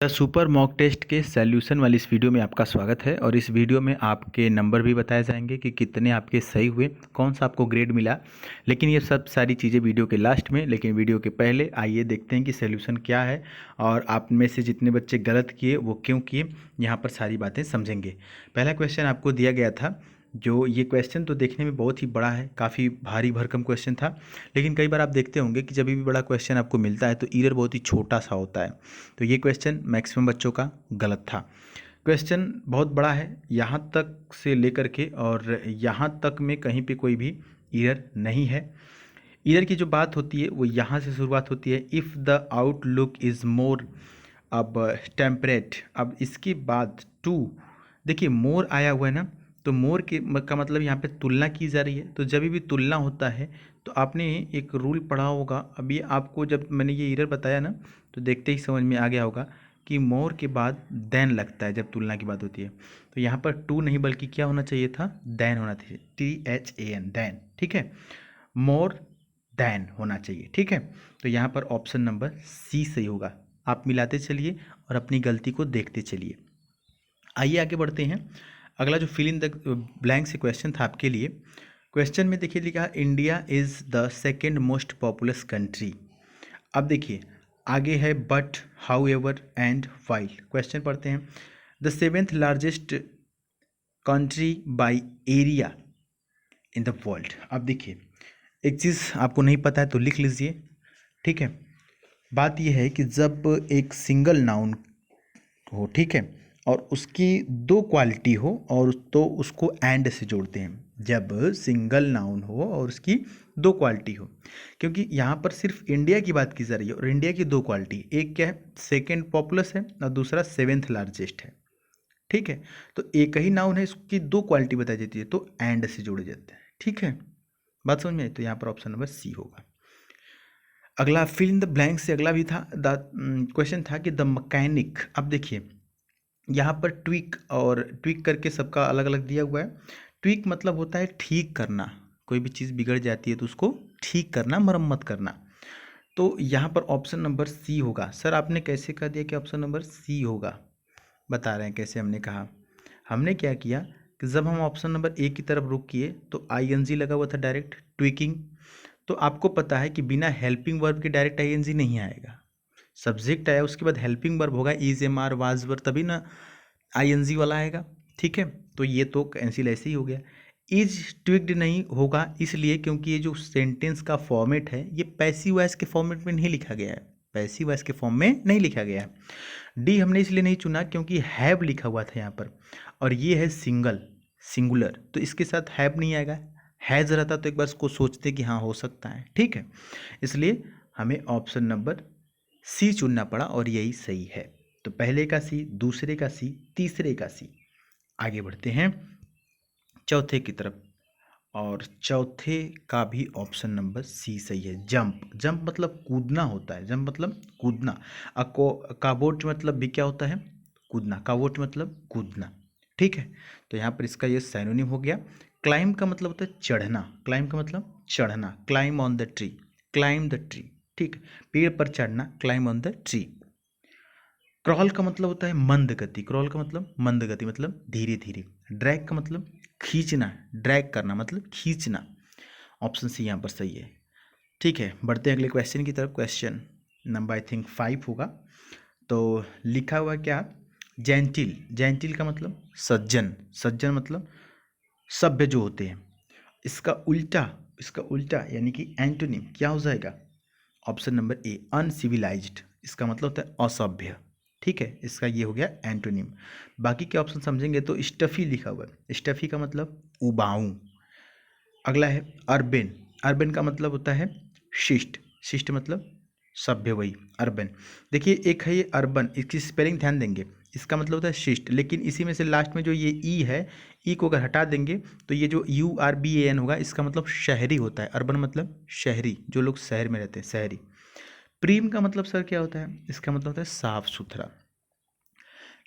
The super mock test के solution वाली इस वीडियो में आपका स्वागत है। और इस वीडियो में आपके नंबर भी बताए जाएंगे कि कितने आपके सही हुए, कौन सा आपको ग्रेड मिला। लेकिन ये सब सारी चीज़ें वीडियो के लास्ट में, लेकिन वीडियो के पहले आइए देखते हैं कि सॉल्यूशन क्या है और आप में से जितने बच्चे गलत किए वो क्यों किए, यहाँ पर सारी बातें समझेंगे। पहला क्वेश्चन आपको दिया गया था, जो ये क्वेश्चन तो देखने में बहुत ही बड़ा है, काफ़ी भारी भरकम क्वेश्चन था। लेकिन कई बार आप देखते होंगे कि जब भी बड़ा क्वेश्चन आपको मिलता है तो ईरर बहुत ही छोटा सा होता है। तो ये क्वेश्चन मैक्सिमम बच्चों का गलत था। क्वेश्चन बहुत बड़ा है, यहाँ तक से लेकर के और यहाँ तक में कहीं पे कोई भी ईरर नहीं है। ईरर की जो बात होती है वो यहाँ से शुरुआत होती है, if the outlook is more अब टेम्परेट। अब इसके बाद टू, देखिए मोर आया हुआ है ना, तो मोर के का मतलब यहाँ पे तुलना की जा रही है। तो जब भी तुलना होता है तो आपने एक रूल पढ़ा होगा, अभी आपको जब मैंने ये ईरर बताया ना तो देखते ही समझ में आ गया होगा कि मोर के बाद देन लगता है जब तुलना की बात होती है। तो यहाँ पर टू नहीं बल्कि क्या होना चाहिए था, देन होना चाहिए, THAN, देन। ठीक है, मोर देन होना चाहिए। ठीक है, तो यहाँ पर ऑप्शन नंबर सी सही होगा। आप मिलाते चलिए और अपनी गलती को देखते चलिए। आइए आगे बढ़ते हैं। अगला जो फिल इन द ब्लैंक से क्वेश्चन था आपके लिए, क्वेश्चन में देखिए लिखा India is the second most populous country. अब देखिए आगे है but, how ever and while. Question पढ़ते हैं, the seventh largest country by area in the world. अब देखिए एक चीज़ आपको नहीं पता है तो लिख लीजिए। ठीक है, बात यह है कि जब एक सिंगल नाउन हो, ठीक है, और उसकी दो क्वालिटी हो और तो उसको एंड से जोड़ते हैं। जब सिंगल नाउन हो और उसकी दो क्वालिटी हो, क्योंकि यहाँ पर सिर्फ इंडिया की बात की जा रही है और इंडिया की दो क्वालिटी, एक क्या है सेकेंड पॉपुलस है और दूसरा सेवेंथ लार्जेस्ट है। ठीक है, तो एक ही नाउन है, इसकी दो क्वालिटी बताई जाती है तो एंड से जोड़े जाते हैं। ठीक है, बात समझ में आई? तो यहाँ पर ऑप्शन नंबर सी होगा। अगला फिल इन द ब्लैंक से अगला भी था, द क्वेश्चन था कि द मैकेनिक। अब देखिए यहाँ पर ट्विक और ट्विक करके सबका अलग अलग दिया हुआ है। ट्विक मतलब होता है ठीक करना, कोई भी चीज़ बिगड़ जाती है तो उसको ठीक करना, मरम्मत करना। तो यहाँ पर ऑप्शन नंबर सी होगा। सर आपने कैसे कह दिया कि ऑप्शन नंबर सी होगा? बता रहे हैं कैसे हमने कहा। हमने क्या किया कि जब हम ऑप्शन नंबर ए की तरफ रुक किए तो ING लगा हुआ था डायरेक्ट, ट्विकिंग। तो आपको पता है कि बिना हेल्पिंग वर्ब के डायरेक्ट ING नहीं आएगा। सब्जेक्ट आया उसके बाद हेल्पिंग वर्ब होगा, इज, एम, आर, वाज, वर, तभी ना ING वाला आएगा। ठीक है, तो ये तो कैंसिल ऐसे ही हो गया। इज ट्विक्ड नहीं होगा इसलिए क्योंकि ये जो सेंटेंस का फॉर्मेट है ये पैसिव वॉइस के फॉर्मेट में नहीं लिखा गया है, पैसिव वॉइस के फॉर्म में नहीं लिखा गया है। डी हमने इसलिए नहीं चुना क्योंकि हैव लिखा हुआ था यहाँ पर, और ये है सिंगुलर, तो इसके साथ हैव नहीं आएगा। हैज़ रहता तो एक बार इसको सोचते कि हाँ हो सकता है। ठीक है, इसलिए हमें ऑप्शन नंबर सी चुनना पड़ा और यही सही है। तो पहले का सी, दूसरे का सी, तीसरे का सी। आगे बढ़ते हैं चौथे की तरफ, और चौथे का भी ऑप्शन नंबर सी सही है। जंप, जंप मतलब कूदना होता है, जंप मतलब कूदना। काबोट मतलब भी क्या होता है, कूदना। काबोट मतलब कूदना। ठीक है, तो यहाँ पर इसका ये सैनोनिम हो गया। क्लाइम का मतलब होता है चढ़ना, क्लाइम का मतलब चढ़ना, climb on the tree, climb the tree. ठीक, पेड़ पर चढ़ना, climb on the tree. Crawl का मतलब होता है मंद गति, क्रॉल का मतलब मंद गति मतलब धीरे धीरे। ड्रैग का मतलब खींचना, ड्रैग करना मतलब खींचना। ऑप्शन सी यहाँ पर सही है। ठीक है, बढ़ते हैं अगले क्वेश्चन की तरफ। क्वेश्चन नंबर आई थिंक 5 होगा। तो लिखा हुआ क्या, जेंटिल, जेंटिल का मतलब सज्जन, सज्जन मतलब सभ्य जो होते हैं। इसका उल्टा, इसका उल्टा यानी कि एंटोनिम क्या हो जाएगा? ऑप्शन नंबर ए, अनसिविलाइज्ड। इसका मतलब होता है असभ्य। ठीक है, इसका ये हो गया एंटोनिम। बाकी के ऑप्शन समझेंगे तो स्टफी लिखा हुआ है, स्टफी का मतलब उबाऊ। अगला है अर्बन, अर्बन का मतलब होता है शिष्ट, शिष्ट मतलब सभ्य, वही अर्बन। देखिए एक है ये अर्बन, इसकी स्पेलिंग ध्यान देंगे, इसका मतलब होता है शिष्ट, लेकिन इसी में से लास्ट में जो ये ई है, ई को अगर हटा देंगे तो ये जो URBAN होगा, इसका मतलब शहरी होता है। अर्बन मतलब शहरी, जो लोग शहर में रहते हैं, शहरी। प्रीम का मतलब सर क्या होता है? इसका मतलब होता है साफ सुथरा।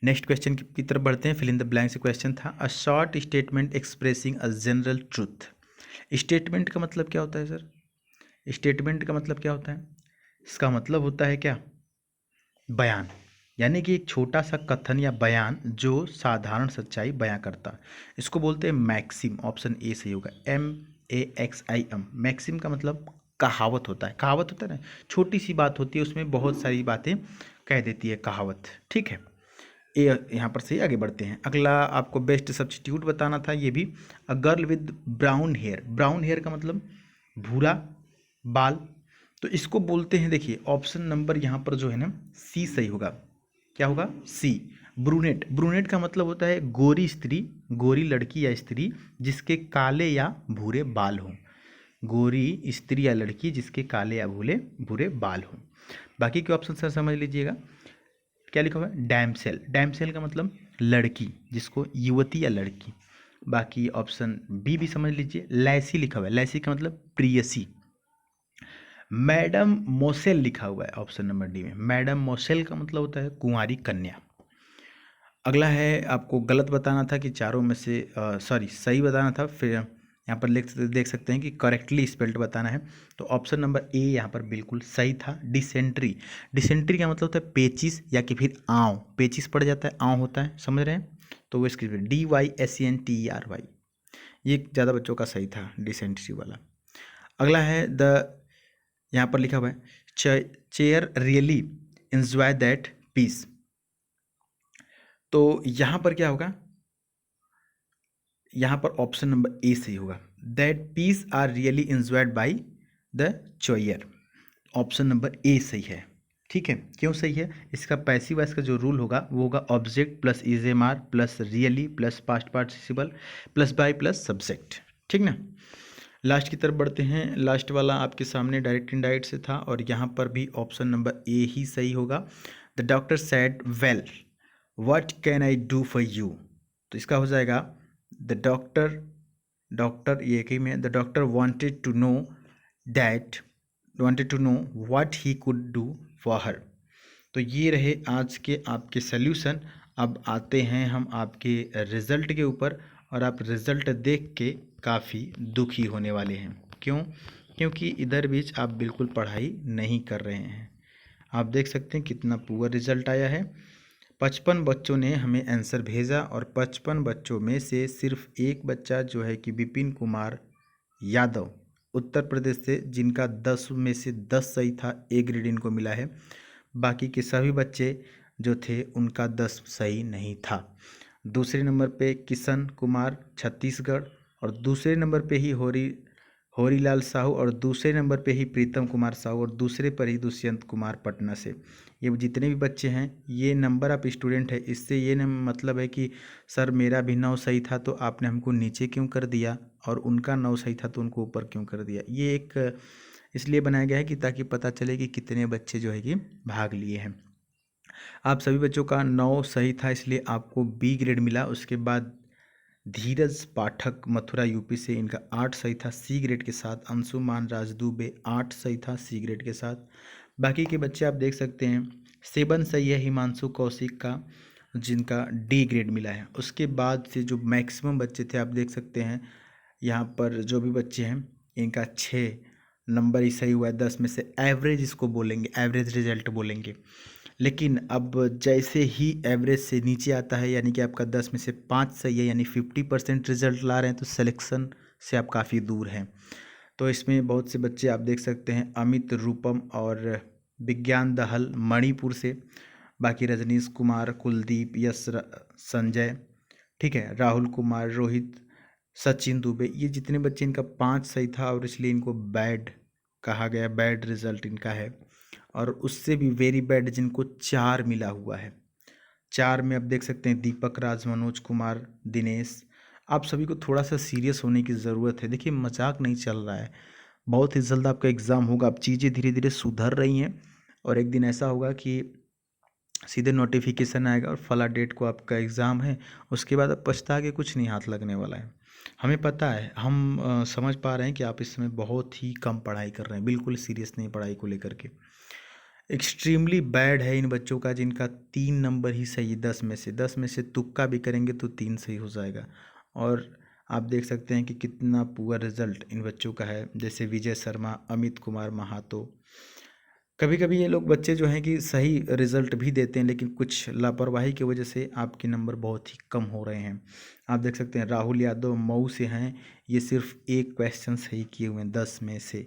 नेक्स्ट क्वेश्चन की तरफ बढ़ते हैं। फिल इन द ब्लैंक से क्वेश्चन था, a short statement expressing a general truth. Statement का मतलब क्या होता है सर? स्टेटमेंट का मतलब क्या होता है? इसका मतलब होता है क्या? बयान। यानी कि एक छोटा सा कथन या बयान जो साधारण सच्चाई बयां करता, इसको बोलते हैं मैक्सिम। ऑप्शन ए सही होगा, MAXIM। मैक्सिम का मतलब कहावत होता है। कहावत होता है ना, छोटी सी बात होती है उसमें बहुत सारी बातें कह देती है कहावत। ठीक है, ए यहाँ पर से आगे बढ़ते हैं। अगला आपको बेस्ट सब्स्टिट्यूट बताना था, ये भी। A girl with brown hair. Brown hair का मतलब भूरा बाल, तो इसको बोलते हैं, देखिए ऑप्शन नंबर यहाँ पर जो है ना सी सही होगा। क्या होगा? सी, ब्रूनेट। ब्रूनेट का मतलब होता है गोरी स्त्री, गोरी लड़की या स्त्री जिसके काले या भूरे बाल हों। गोरी स्त्री या लड़की जिसके काले या भूरे भूरे बाल हों। बाकी के ऑप्शन सर समझ लीजिएगा। क्या लिखा हुआ है? डैमसेल। डैमसेल का मतलब लड़की, जिसको युवती या लड़की। बाकी ऑप्शन बी भी समझ लीजिए। लैसी लिखा हुआ है, लैसी का मतलब प्रियसी। मैडम मोसेल लिखा हुआ है ऑप्शन नंबर डी में। मैडम मोसेल का मतलब होता है कुंवारी कन्या। अगला है, आपको गलत बताना था कि चारों में से सॉरी सही बताना था, फिर यहाँ पर देख सकते हैं कि करेक्टली स्पेल्ड बताना है। तो ऑप्शन नंबर ए यहाँ पर बिल्कुल सही था। डिसेंट्री। डिसेंट्री का मतलब होता है पेचिस या कि फिर आँव। पेचिस पड़ जाता है, आँव होता है, समझ रहे हैं? तो वो इसकी DYSENTERY, ये ज़्यादा बच्चों का सही था डिसेंट्री वाला। अगला है यहाँ पर लिखा हुआ है chair really enjoy that piece. तो यहाँ पर क्या होगा? यहाँ पर ऑप्शन नंबर ए सही होगा। That piece are really enjoyed by the choir. Option number A सही है। ठीक है, क्यों सही है? इसका पैसिव वॉइस का जो रूल होगा वो होगा object plus is am are plus really plus past participle plus by plus subject. ठीक ना। लास्ट की तरफ बढ़ते हैं। लास्ट वाला आपके सामने डायरेक्ट इनडायरेक्ट से था और यहाँ पर भी ऑप्शन नंबर ए ही सही होगा। The doctor said well what can I do for you. तो इसका हो जाएगा द डॉक्टर ये एक ही में, the doctor wanted to know what he could do for her. तो ये रहे आज के आपके सल्यूशन। अब आते हैं हम आपके रिज़ल्ट के ऊपर, और आप रिज़ल्ट देख के काफ़ी दुखी होने वाले हैं। क्यों? क्योंकि इधर बीच आप बिल्कुल पढ़ाई नहीं कर रहे हैं। आप देख सकते हैं कितना पुअर रिज़ल्ट आया है। 55 बच्चों ने हमें आंसर भेजा और 55 बच्चों में से सिर्फ एक बच्चा जो है कि विपिन कुमार यादव उत्तर प्रदेश से, जिनका 10 में से 10 सही था, ए ग्रेड इनको मिला है। बाकी के सभी बच्चे जो थे उनका 10 सही नहीं था। दूसरे नंबर पे किशन कुमार छत्तीसगढ़, और दूसरे नंबर पे ही होरीलाल साहू, और दूसरे नंबर पे ही प्रीतम कुमार साहू, और दूसरे पर ही दुष्यंत कुमार पटना से। ये जितने भी बच्चे हैं, ये नंबर ऑफ स्टूडेंट है। इससे ये न मतलब है कि सर मेरा भी 9 सही था तो आपने हमको नीचे क्यों कर दिया, और उनका 9 सही था तो उनको ऊपर क्यों कर दिया। ये एक इसलिए बनाया गया है कि ताकि पता चले कि कितने बच्चे जो है कि भाग लिए हैं। आप सभी बच्चों का 9 सही था, इसलिए आपको बी ग्रेड मिला। उसके बाद धीरज पाठक मथुरा यूपी से, इनका 8 सही था सी ग्रेड के साथ। अंशुमान राज दुबे 8 सही था सी ग्रेड के साथ। बाकी के बच्चे आप देख सकते हैं 7 सही है हिमांशु कौशिक का, जिनका डी ग्रेड मिला है। उसके बाद से जो मैक्सिमम बच्चे थे आप देख सकते हैं यहाँ पर जो भी बच्चे हैं इनका 6 नंबर ही सही हुआ है 10 में से। एवरेज इसको बोलेंगे, एवरेज रिजल्ट बोलेंगे। लेकिन अब जैसे ही एवरेज से नीचे आता है, यानी कि आपका 10 में से 5 सही है, यानी 50% रिजल्ट ला रहे हैं, तो सिलेक्शन से आप काफ़ी दूर हैं। तो इसमें बहुत से बच्चे आप देख सकते हैं अमित रूपम और विज्ञान दहल मणिपुर से। बाकी रजनीश कुमार, कुलदीप, संजय, ठीक है, राहुल कुमार, रोहित, सचिन दुबे, ये जितने बच्चे, इनका 5 सही था और इसलिए इनको बैड कहा गया, बैड रिजल्ट इनका है। और उससे भी वेरी बैड जिनको 4 मिला हुआ है। 4 में आप देख सकते हैं दीपक राज, मनोज कुमार, दिनेश। आप सभी को थोड़ा सा सीरियस होने की ज़रूरत है। देखिए मजाक नहीं चल रहा है, बहुत ही जल्द आपका एग्ज़ाम होगा। अब चीज़ें धीरे धीरे सुधर रही हैं और एक दिन ऐसा होगा कि सीधे नोटिफिकेशन आएगा और फला डेट को आपका एग्ज़ाम है। उसके बाद अब पछता के कुछ नहीं हाथ लगने वाला है। हमें पता है, हम समझ पा रहे हैं कि आप इस समय बहुत ही कम पढ़ाई कर रहे हैं, बिल्कुल सीरियस नहीं पढ़ाई को लेकर के। एक्सट्रीमली बैड है इन बच्चों का जिनका 3 नंबर ही सही है 10 में से तुक्का भी करेंगे तो 3 सही हो जाएगा। और आप देख सकते हैं कि कितना पुअर रिजल्ट इन बच्चों का है, जैसे विजय शर्मा, अमित कुमार महातो, कभी कभी ये लोग बच्चे जो हैं कि सही रिजल्ट भी देते हैं, लेकिन कुछ लापरवाही की वजह से आपके नंबर बहुत ही कम हो रहे हैं। आप देख सकते हैं राहुल यादव मऊ से हैं, ये सिर्फ एक क्वेश्चन सही किए हुए हैं 10 में से।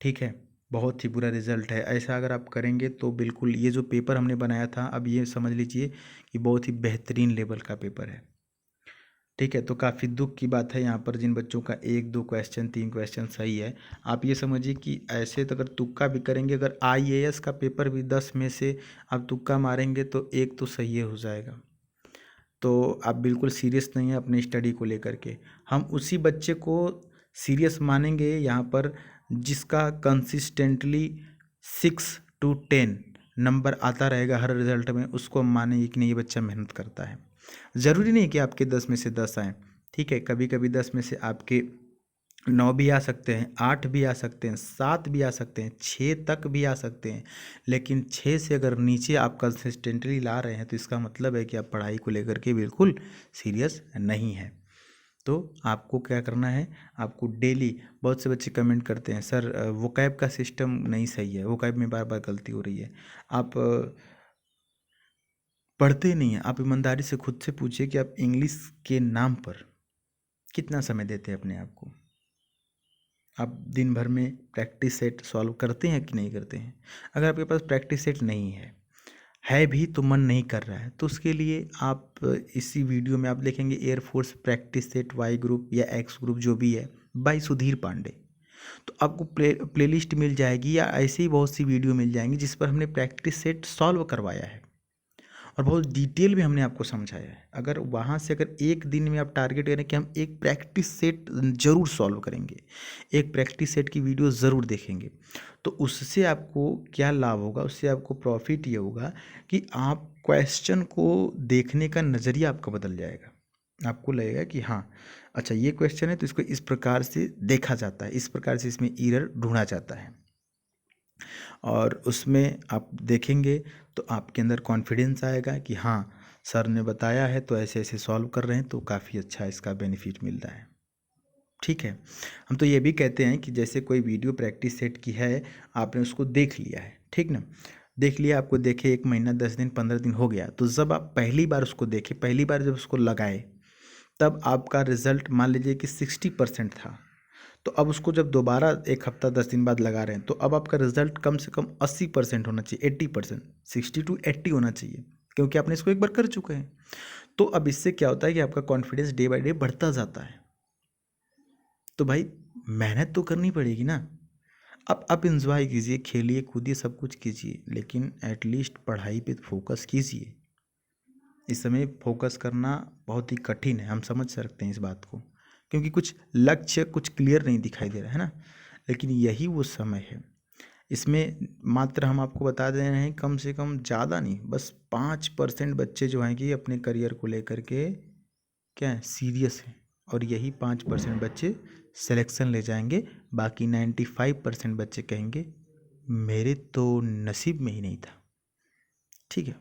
ठीक है, बहुत ही बुरा रिजल्ट है। ऐसा अगर आप करेंगे तो बिल्कुल ये जो पेपर हमने बनाया था, अब ये समझ लीजिए कि बहुत ही बेहतरीन लेवल का पेपर है। ठीक है, तो काफ़ी दुख की बात है यहाँ पर जिन बच्चों का 1-2 क्वेश्चन 3 क्वेश्चन सही है। आप ये समझिए कि ऐसे तो अगर तुक्का भी करेंगे, अगर आईएएस का पेपर भी 10 में से आप तुक्का मारेंगे तो एक तो सही हो जाएगा। तो आप बिल्कुल सीरियस नहीं है अपने स्टडी को लेकर के। हम उसी बच्चे को सीरियस मानेंगे यहाँ पर जिसका कंसिस्टेंटली 6 to 10 नंबर आता रहेगा हर रिजल्ट में, उसको हम मानेंगे कि नहीं ये बच्चा मेहनत करता है। ज़रूरी नहीं कि आपके 10 में से 10 आएँ। ठीक है, कभी कभी 10 में से आपके 9 भी आ सकते हैं, 8 भी आ सकते हैं, 7 भी आ सकते हैं, 6 तक भी आ सकते हैं। लेकिन 6 से अगर नीचे आप कंसिस्टेंटली ला रहे हैं तो इसका मतलब है कि आप पढ़ाई को लेकर के बिल्कुल सीरियस नहीं है। तो आपको क्या करना है, आपको डेली, बहुत से बच्चे कमेंट करते हैं सर वोकैब का सिस्टम नहीं सही है, वोकैब में बार बार गलती हो रही है। आप पढ़ते नहीं हैं। आप ईमानदारी से खुद से पूछिए कि आप इंग्लिश के नाम पर कितना समय देते हैं अपने आप को। आप दिन भर में प्रैक्टिस सेट सॉल्व करते हैं कि नहीं करते हैं? अगर आपके पास प्रैक्टिस सेट नहीं है भी तो मन नहीं कर रहा है, तो उसके लिए आप इसी वीडियो में आप देखेंगे air force practice set Y group या एक्स ग्रुप जो भी है बाय सुधीर पांडे। तो आपको प्लेलिस्ट मिल जाएगी या ऐसी ही बहुत सी वीडियो मिल जाएंगी जिस पर हमने प्रैक्टिस सेट सॉल्व करवाया है और बहुत डिटेल में हमने आपको समझाया है। अगर वहाँ से अगर एक दिन में आप टारगेट करें कि हम एक प्रैक्टिस सेट ज़रूर सॉल्व करेंगे, एक प्रैक्टिस सेट की वीडियो ज़रूर देखेंगे, तो उससे आपको क्या लाभ होगा, उससे आपको प्रॉफिट ये होगा कि आप क्वेश्चन को देखने का नज़रिया आपका बदल जाएगा। आपको लगेगा कि हाँ अच्छा ये क्वेश्चन है तो इसको इस प्रकार से देखा जाता है, इस प्रकार से इसमें एरर ढूंढा जाता है। और उसमें आप देखेंगे तो आपके अंदर कॉन्फिडेंस आएगा कि हाँ सर ने बताया है तो ऐसे ऐसे सॉल्व कर रहे हैं तो काफ़ी अच्छा इसका बेनिफिट मिल रहा है। ठीक है, हम तो ये भी कहते हैं कि जैसे कोई वीडियो प्रैक्टिस सेट की है, आपने उसको देख लिया है, ठीक ना, देख लिया, आपको देखे 1 महीना 10 दिन 15 दिन हो गया, तो जब आप पहली बार उसको देखें, पहली बार जब उसको लगाए, तब आपका रिजल्ट मान लीजिए कि 60% था, तो अब उसको जब दोबारा 1 हफ्ता 10 दिन बाद लगा रहे हैं तो अब आपका रिजल्ट कम से कम 80% होना चाहिए, 80%, 60 to 80 होना चाहिए, क्योंकि आपने इसको एक बार कर चुके हैं। तो अब इससे क्या होता है कि आपका कॉन्फिडेंस डे बाय डे बढ़ता जाता है। तो भाई मेहनत तो करनी पड़ेगी ना। अब आप इंजॉय कीजिए, खेलिए कूदिए, सब कुछ कीजिए, लेकिन एटलीस्ट पढ़ाई पे फोकस कीजिए। इस समय फोकस करना बहुत ही कठिन है, हम समझ सकते हैं इस बात को, क्योंकि कुछ लक्ष्य कुछ क्लियर नहीं दिखाई दे रहा है ना। लेकिन यही वो समय है, इसमें मात्र हम आपको बता दे रहे हैं कम से कम, ज़्यादा नहीं, बस 5% बच्चे जो हैं कि अपने करियर को लेकर के क्या है सीरियस हैं, और यही 5% बच्चे सिलेक्शन ले जाएंगे। बाकी 95% बच्चे कहेंगे मेरे तो नसीब में ही नहीं था। ठीक है,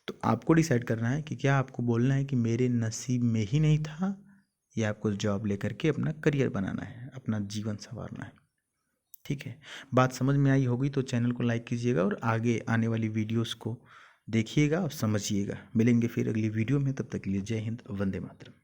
तो आपको डिसाइड करना है कि क्या आपको बोलना है कि मेरे नसीब में ही नहीं था, या आपको जॉब लेकर के अपना करियर बनाना है, अपना जीवन संवारना है। ठीक है, बात समझ में आई होगी तो चैनल को लाइक कीजिएगा और आगे आने वाली वीडियोस को देखिएगा और समझिएगा। मिलेंगे फिर अगली वीडियो में, तब तक के लिए जय हिंद, वंदे मातरम।